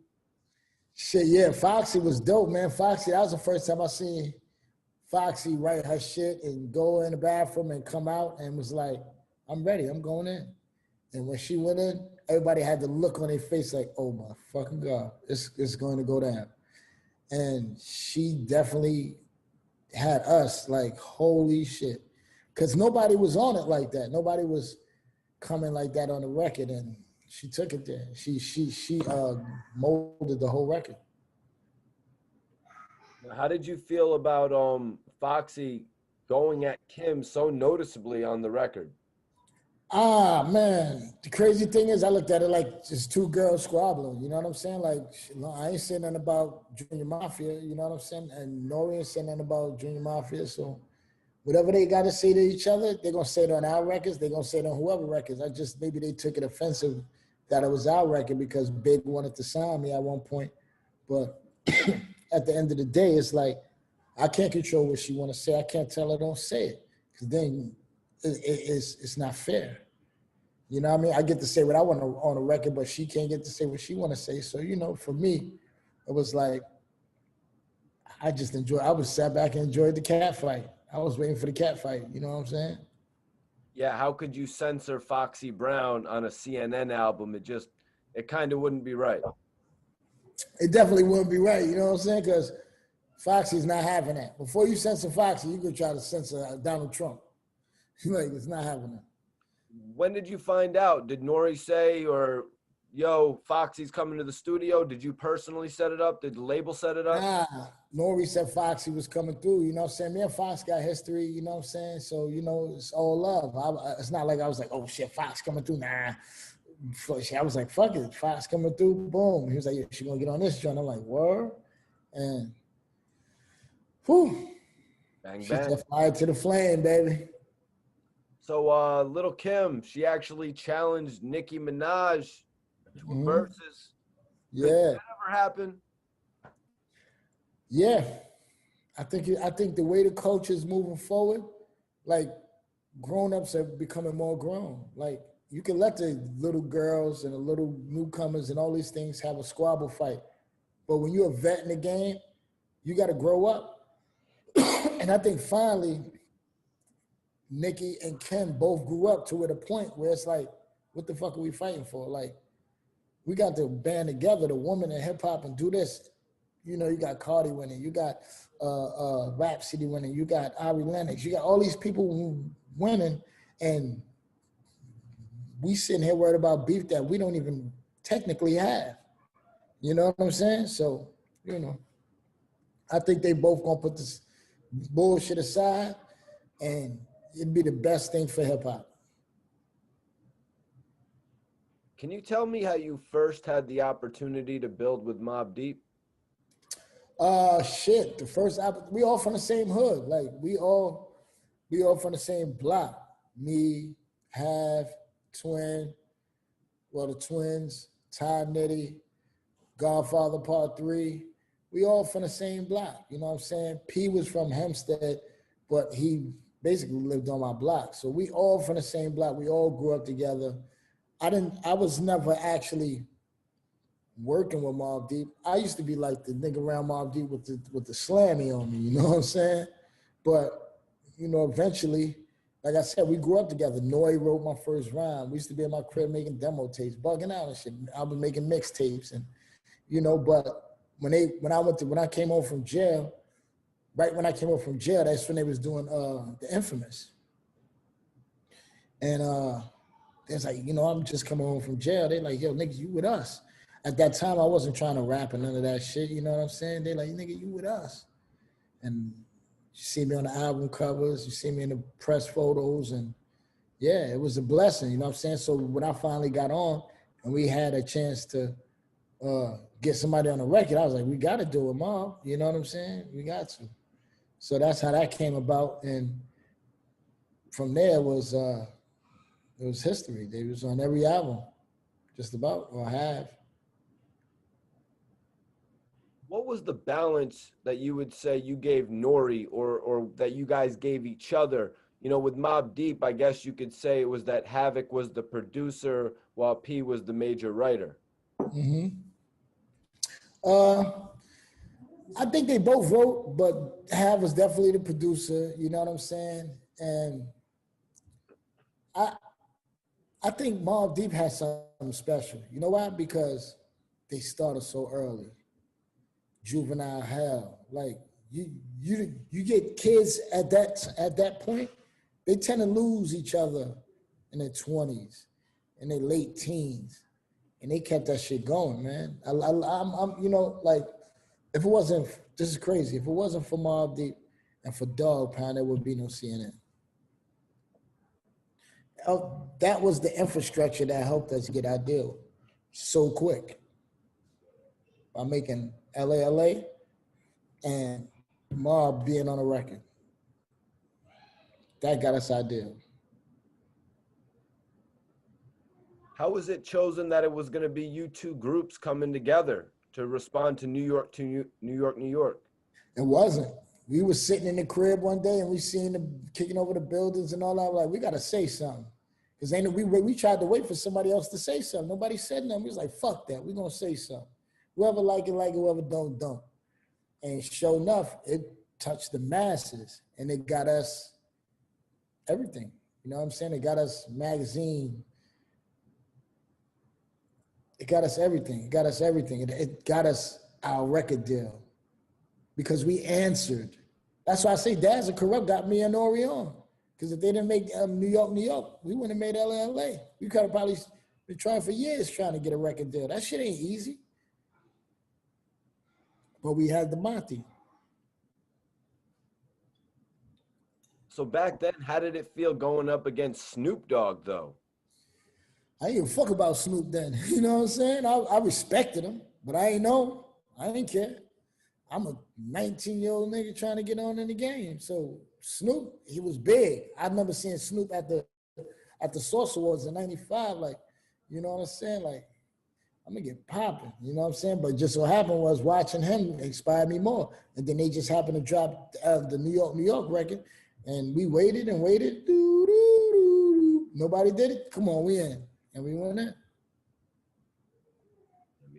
S1: Shit, yeah, Foxy was dope, man. Foxy, that was the first time I seen Foxy write her shit and go in the bathroom and come out and was like, I'm ready, I'm going in. And when she went in, everybody had the look on their face like, oh my fucking God, it's going to go down. And she definitely had us like, holy shit. Because nobody was on it like that. Nobody was coming like that on the record. And she took it there. She molded the whole record.
S2: How did you feel about Foxy going at Kim so noticeably on the record?
S1: Ah, man. The crazy thing is I looked at it like just two girls squabbling. You know what I'm saying? Like, I ain't saying nothing about Junior Mafia. You know what I'm saying? And Nori ain't saying nothing about Junior Mafia. So whatever they got to say to each other, they're going to say it on our records. They're going to say it on whoever records. Maybe they took it offensive that it was our record because Big wanted to sign me at one point. But at the end of the day, it's like, I can't control what she want to say. I can't tell her don't say it. Because then it's not fair. You know what I mean? I get to say what I want on a record, but she can't get to say what she want to say. So, you know, for me, it was like, I was sat back and enjoyed the cat fight. I was waiting for the cat fight. You know what I'm saying?
S2: Yeah, how could you censor Foxy Brown on a CNN album? It kind of wouldn't be right.
S1: It definitely wouldn't be right. You know what I'm saying? Because Foxy's not having that. Before you censor Foxy, you could try to censor Donald Trump. Like, it's not happening.
S2: When did you find out? Did Nori say, or, yo, Foxy's coming to the studio? Did you personally set it up? Did the label set it up?
S1: Nah, Nori said Foxy was coming through. You know what I'm saying? Me and Fox got history. You know what I'm saying? So, you know, it's all love. It's not like I was like, oh, shit, Fox coming through. Nah. I was like, fuck it. Fox coming through. Boom. He was like, yeah, she going to get on this joint. I'm like, word? And, whew.
S2: Bang,
S1: She
S2: bang.
S1: set fire to the flame, baby.
S2: So, Little Kim, she actually challenged Nicki Minaj to a versus.
S1: Yeah.
S2: Could that ever happen?
S1: Yeah. I think the way the culture is moving forward, like, grown-ups are becoming more grown. Like, you can let the little girls and the little newcomers and all these things have a squabble fight. But when you're a vet in the game, you got to grow up. And I think finally, Nicki and Ken both grew up to a point where it's like, what the fuck are we fighting for? Like, we got to band together, the woman in hip hop, and do this. You know, you got Cardi winning, you got Rhapsody winning, you got Ari Lennox, you got all these people winning, and we sitting here worried about beef that we don't even technically have. You know what I'm saying? So, you know, I think they both gonna put this bullshit aside, and it'd be the best thing for hip hop.
S2: Can you tell me how you first had the opportunity to build with Mobb Deep?
S1: Shit. We all from the same hood. Like, we all from the same block. Me, Half, Twin, the twins, Ty Nitty, Godfather Part 3. We all from the same block. You know what I'm saying? P was from Hempstead, but he basically lived on my block. So we all from the same block. We all grew up together. I was never actually working with Mobb Deep. I used to be like the nigga around Mobb Deep with the slammy on me, you know what I'm saying? But, you know, eventually, like I said, we grew up together. Nori wrote my first rhyme. We used to be in my crib making demo tapes, bugging out and shit. I was making mixtapes and, you know, but when I came home from jail, right when I came home from jail, that's when they was doing the Infamous. And it's like, you know, I'm just coming home from jail. They like, yo, nigga, you with us. At that time, I wasn't trying to rap or none of that shit. You know what I'm saying? They like, nigga, you with us. And you see me on the album covers. You see me in the press photos. And yeah, it was a blessing. You know what I'm saying? So when I finally got on and we had a chance to get somebody on the record, I was like, we got to do it, Mom. You know what I'm saying? We got to. So that's how that came about. And from there it was history. They was on every album, just about, or half.
S2: What was the balance that you would say you gave Nori or that you guys gave each other? You know, with Mobb Deep, I guess you could say it was that Havoc was the producer while P was the major writer.
S1: Mm-hmm. Uh, I think they both wrote, but Hav was definitely the producer. You know what I'm saying? And I I think Mobb Deep has something special. You know why? Because they started so early. Juvenile hell. Like you get kids at that point, they tend to lose each other in their 20s, in their late teens, and they kept that shit going, man. I'm you know, like if it wasn't, this is crazy. If it wasn't for Mobb Deep and for Dog Pound, there would be no CNN. That was the infrastructure that helped us get our deal so quick by making LA and Mob being on a record. That got us our deal.
S2: How was it chosen that it was going to be you two groups coming together to respond to New York, New York?
S1: It wasn't. We were sitting in the crib one day and we seen them kicking over the buildings and all that. We're like, we got to say something. Because we tried to wait for somebody else to say something. Nobody said nothing. We was like, fuck that. We're going to say something. Whoever like it, whoever don't. And sure enough, it touched the masses and it got us everything. You know what I'm saying? It got us magazine. It got us everything. It got us everything. It got us our record deal because we answered. That's why I say Dad's a Corrupt got me and Orion. Because if they didn't make New York, we wouldn't have made LA. We could have probably been trying for years trying to get a record deal. That shit ain't easy. But we had the Monty.
S2: So back then, how did it feel going up against Snoop Dogg, though?
S1: I didn't give a fuck about Snoop then. You know what I'm saying? I respected him, but I ain't know. I didn't care. I'm a 19-year-old nigga trying to get on in the game. So Snoop, he was big. I remember seeing Snoop at the Source Awards in '95. Like, you know what I'm saying? Like, I'm gonna get popping. You know what I'm saying? But just what happened was watching him inspired me more. And then they just happened to drop the New York record, and we waited and waited. Doo, doo, doo, doo. Nobody did it. Come on, we in, and we went in.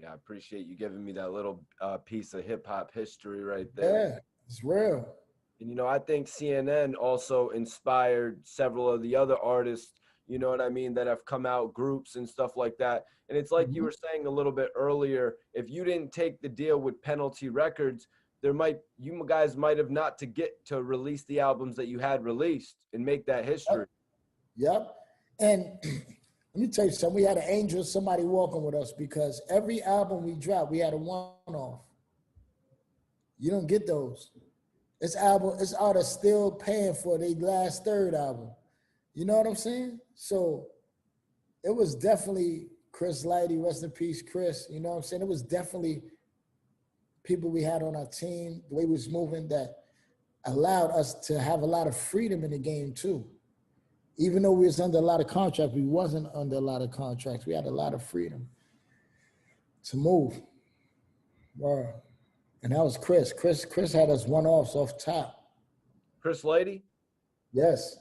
S2: I appreciate you giving me that little piece of hip hop history right there.
S1: Yeah, it's real.
S2: And, you know, I think CNN also inspired several of the other artists, you know what I mean, that have come out, groups and stuff like that. And it's like you were saying a little bit earlier, if you didn't take the deal with Penalty Records, you guys might have not to get to release the albums that you had released and make that history.
S1: Yep. And let me tell you something. We had an angel, somebody walking with us because every album we dropped, we had a one-off. You don't get those. It's artists still paying for their last third album. You know what I'm saying? So it was definitely Chris Lighty, rest in peace, Chris. You know what I'm saying? It was definitely people we had on our team, the way we was moving that allowed us to have a lot of freedom in the game too. Even though we was under a lot of contracts, we wasn't under a lot of contracts. We had a lot of freedom to move. Wow. And that was Chris. Chris had us one-offs off top.
S2: Chris Lighty?
S1: Yes.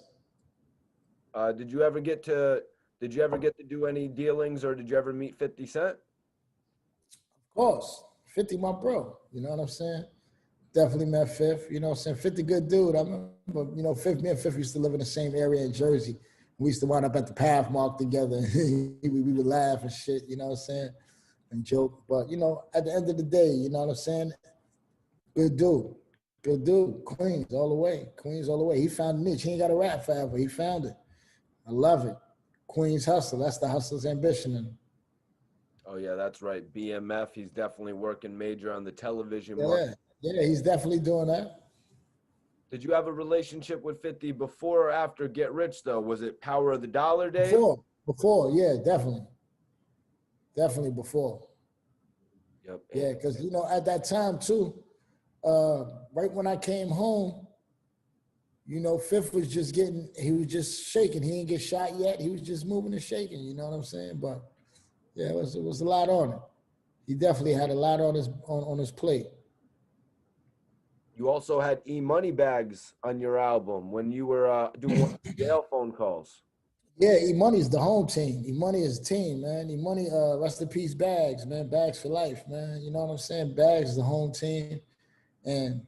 S2: Did you ever get to do any dealings, or did you ever meet 50 Cent?
S1: Of course. 50 my bro. You know what I'm saying? Definitely met Fifth. You know what I'm saying? 50 good dude. I remember, you know, me and Fifth used to live in the same area in Jersey. We used to wind up at the Pathmark together. we would laugh and shit, you know what I'm saying? And joke. But, you know, at the end of the day, you know what I'm saying? Good dude. Good dude. Queens all the way. Queens all the way. He found a niche. He ain't got to rap forever. He found it. I love it. Queens hustle. That's the hustler's ambition in him.
S2: Oh, yeah, that's right. BMF, he's definitely working major on the television market.
S1: Yeah, he's definitely doing that.
S2: Did you have a relationship with 50 before or after Get Rich, though? Was it Power of the Dollar days?
S1: Before, yeah, definitely. Definitely before.
S2: Yep.
S1: Yeah, because, you know, at that time, too, right when I came home, you know, Fifth was just he was just shaking. He didn't get shot yet. He was just moving and shaking, you know what I'm saying? But, yeah, it was a lot on it. He definitely had a lot on his plate.
S2: You also had E-Money Bags on your album when you were doing jail phone calls.
S1: Yeah, E-Money's the home team. E-Money is team, man. E-Money, rest in peace, Bags, man. Bags for life, man. You know what I'm saying? Bags is the home team. And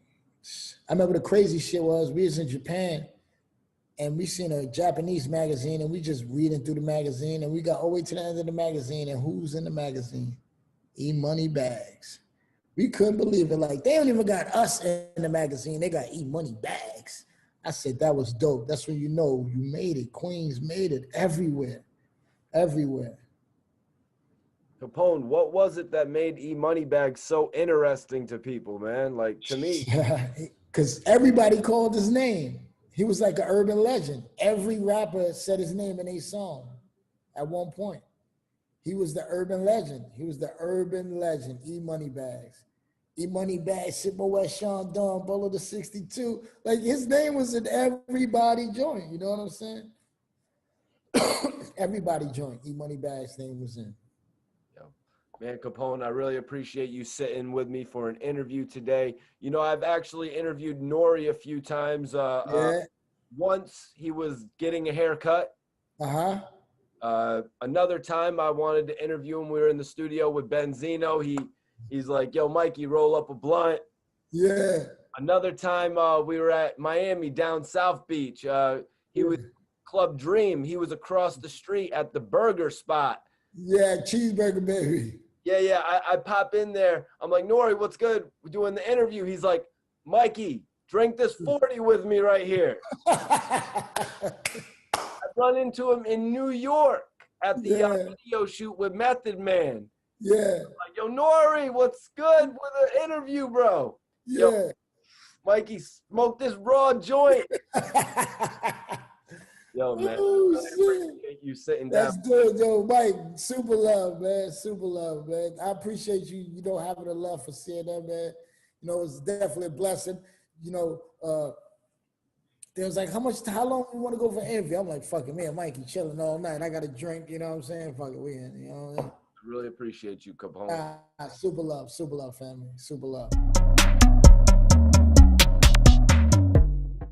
S1: I remember the crazy shit was we was in Japan and we seen a Japanese magazine and we just reading through the magazine and we got all the way to the end of the magazine and who's in the magazine? E-Money Bags. We couldn't believe it. Like, they don't even got us in the magazine. They got E-Money Bags. I said, that was dope. That's when you know you made it. Queens made it everywhere, everywhere.
S2: Capone, what was it that made E-Money Bag so interesting to people, man? Like, to me.
S1: Because everybody called his name. He was like an urban legend. Every rapper said his name in a song at one point. He was the urban legend. He was the urban legend, E-Money Bags. E-Money Bags, Sipmo West, Sean Dunn, Bolo the 62. Like, his name was in everybody joint. You know what I'm saying? Everybody joint. E-Money Bags' name was in.
S2: Man, Capone, I really appreciate you sitting with me for an interview today. You know, I've actually interviewed Nori a few times. Once he was getting a haircut. Another time I wanted to interview him. We were in the studio with Benzino. He's like, yo, Mikey, roll up a blunt.
S1: Yeah.
S2: Another time we were at Miami, down South Beach. He was Club Dream. He was across the street at the burger spot.
S1: Yeah, cheeseburger baby.
S2: Yeah. I pop in there. I'm like, Nori, what's good? We're doing the interview. He's like, Mikey, drink this 40 with me right here. I run into him in New York at the video shoot with Method Man.
S1: Yeah.
S2: I'm like, yo, Nori, what's good with the interview, bro?
S1: Yeah.
S2: Yo, Mikey, smoke this raw joint. Yo, man, I appreciate you sitting down.
S1: That's good, yo, Mike. Super love, man. Super love, man. I appreciate you, having a love for CNN, man. You know, it's definitely a blessing. You know, they was like, how long you want to go for an interview? I'm like, fuck it, me and Mikey chilling all night. I got a drink, you know what I'm saying? Fuck it, we in, you know what I mean?
S2: I really appreciate you, Capone.
S1: Super love, family. Super love.